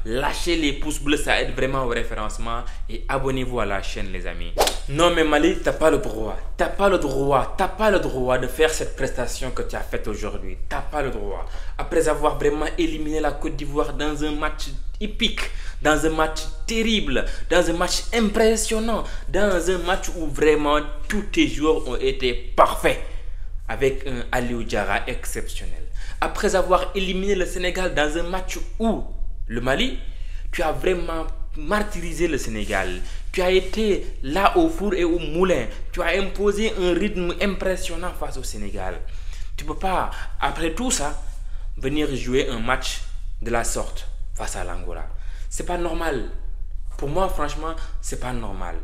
lâchez les pouces bleus, ça aide vraiment au référencement et abonnez-vous à la chaîne les amis. Non mais Mali, t'as pas le droit de faire cette prestation que tu as faite aujourd'hui. T'as pas le droit. Après avoir vraiment éliminé la Côte d'Ivoire dans un match épique, dans un match terrible, dans un match impressionnant, dans un match où vraiment tous tes joueurs ont été parfaits, avec un Aliou Diarra exceptionnel. Après avoir éliminé le Sénégal dans un match où le Mali, tu as vraiment martyrisé le Sénégal. Tu as été là au four et au moulin. Tu as imposé un rythme impressionnant face au Sénégal. Tu ne peux pas, après tout ça, venir jouer un match de la sorte face à l'Angola. C'est pas normal. Pour moi, franchement, c'est pas normal.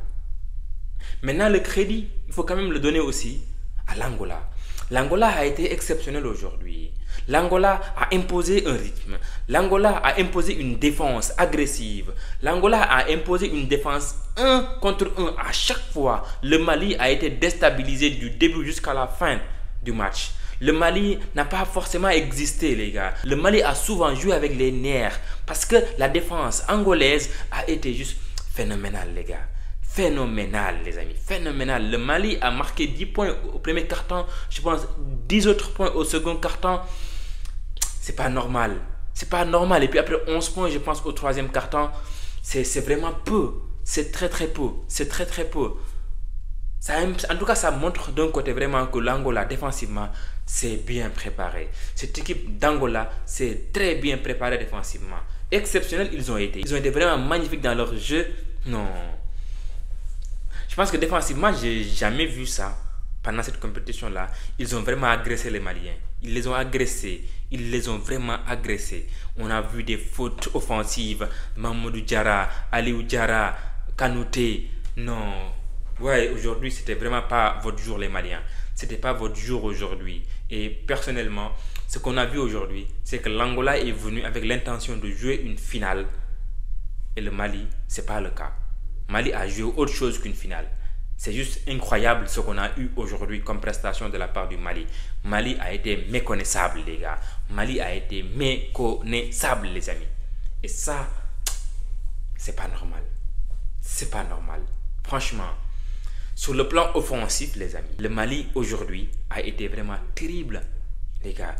Maintenant, le crédit, il faut quand même le donner aussi à l'Angola. L'Angola a été exceptionnel aujourd'hui. L'Angola a imposé un rythme. L'Angola a imposé une défense agressive. L'Angola a imposé une défense 1 contre 1 à chaque fois. Le Mali a été déstabilisé du début jusqu'à la fin du match. Le Mali n'a pas forcément existé, les gars. Le Mali a souvent joué avec les nerfs parce que la défense angolaise a été juste phénoménale, les gars. Phénoménal, les amis, phénoménal. Le Mali a marqué 10 points au premier quart-temps, je pense 10 autres points au second quart-temps. C'est pas normal. C'est pas normal. Et puis après 11 points, je pense, au troisième quart-temps. C'est vraiment peu. C'est très très peu. C'est très très peu. Ça, en tout cas, ça montre d'un côté vraiment que l'Angola, défensivement, c'est bien préparé. Cette équipe d'Angola, c'est très bien préparée défensivement. Exceptionnels, ils ont été. Ils ont été vraiment magnifiques dans leur jeu. Non. Je pense que défensivement, j'ai jamais vu ça pendant cette compétition-là. Ils ont vraiment agressé les Maliens. Ils les ont agressés. Ils les ont vraiment agressés. On a vu des fautes offensives. Mamadou Diarra, Aliou Diarra, Kanouté. Non. Ouais, aujourd'hui, c'était vraiment pas votre jour, les Maliens. C'était pas votre jour aujourd'hui. Et personnellement, ce qu'on a vu aujourd'hui, c'est que l'Angola est venu avec l'intention de jouer une finale. Et le Mali, c'est pas le cas. Mali a joué autre chose qu'une finale. C'est juste incroyable ce qu'on a eu aujourd'hui comme prestation de la part du Mali. Mali a été méconnaissable, les gars. Mali a été méconnaissable, les amis. Et ça, c'est pas normal. C'est pas normal. Franchement, sur le plan offensif, les amis, le Mali aujourd'hui a été vraiment terrible, les gars.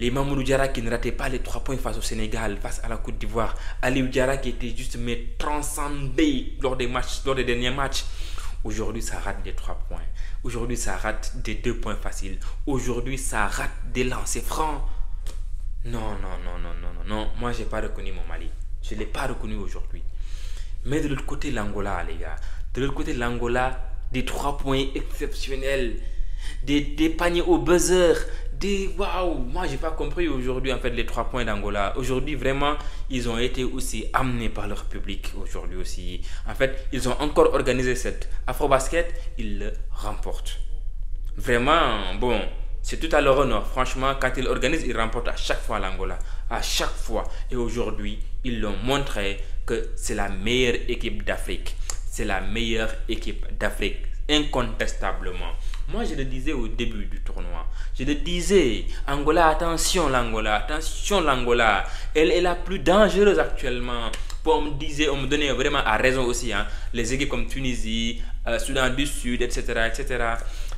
Les Mamadou Diarra qui ne rataient pas les 3 points face au Sénégal, face à la Côte d'Ivoire. Aliou Diarra qui était juste transcendé lors des derniers matchs. Aujourd'hui, ça rate des 3 points. Aujourd'hui, ça rate des 2 points faciles. Aujourd'hui, ça rate des lancers francs. Non. Moi, je n'ai pas reconnu mon Mali. Je ne l'ai pas reconnu aujourd'hui. Mais de l'autre côté, l'Angola, les gars. De l'autre côté, l'Angola, des 3 points exceptionnels. Des paniers au buzzer. Waouh, moi j'ai pas compris aujourd'hui en fait les 3 points d'Angola. Aujourd'hui vraiment ils ont été aussi amenés par leur public aujourd'hui aussi. En fait ils ont encore organisé cette Afrobasket, ils le remportent. Vraiment bon, c'est tout à leur honneur. Franchement quand ils organisent ils remportent à chaque fois l'Angola. À chaque fois. Et aujourd'hui ils l'ont montré que c'est la meilleure équipe d'Afrique. C'est la meilleure équipe d'Afrique incontestablement. Moi, je le disais au début du tournoi. Je le disais, Angola, attention l'Angola. Elle est la plus dangereuse actuellement. On me donnait vraiment à raison aussi. Hein, les équipes comme Tunisie, Soudan du Sud, etc.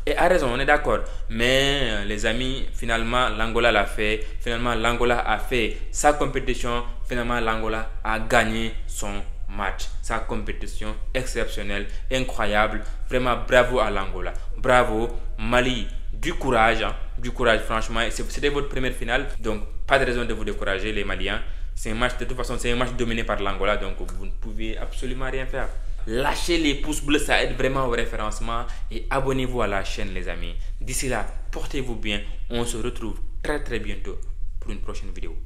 Et à raison, on est d'accord. Mais les amis, finalement, l'Angola l'a fait. Finalement, l'Angola a fait sa compétition. Finalement, l'Angola a gagné son match, sa compétition exceptionnelle, incroyable, vraiment bravo à l'Angola, bravo Mali, du courage franchement, c'était votre première finale, donc pas de raison de vous décourager les Maliens, c'est un match de toute façon, c'est un match dominé par l'Angola, donc vous ne pouvez absolument rien faire. Lâchez les pouces bleus, ça aide vraiment au référencement et abonnez-vous à la chaîne les amis. D'ici là, portez-vous bien, on se retrouve très bientôt pour une prochaine vidéo.